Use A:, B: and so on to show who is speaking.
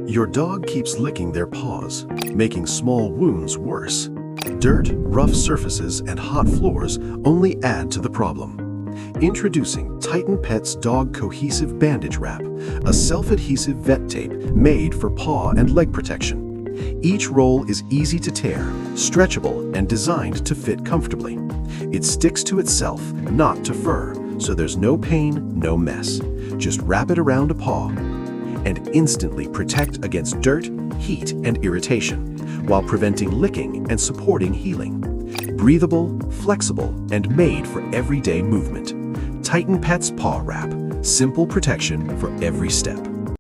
A: Your dog keeps licking their paws, making small wounds worse. Dirt, rough surfaces, and hot floors only add to the problem. Introducing Titan Pets Dog Cohesive Bandage Wrap, a self-adhesive vet tape made for paw and leg protection. Each roll is easy to tear, stretchable, and designed to fit comfortably. It sticks to itself, not to fur, so there's no pain, no mess. Just wrap it around a paw and instantly protect against dirt, heat, and irritation, while preventing licking and supporting healing. Breathable, flexible, and made for everyday movement. Titan Pets Paw Wrap. Simple protection for every step.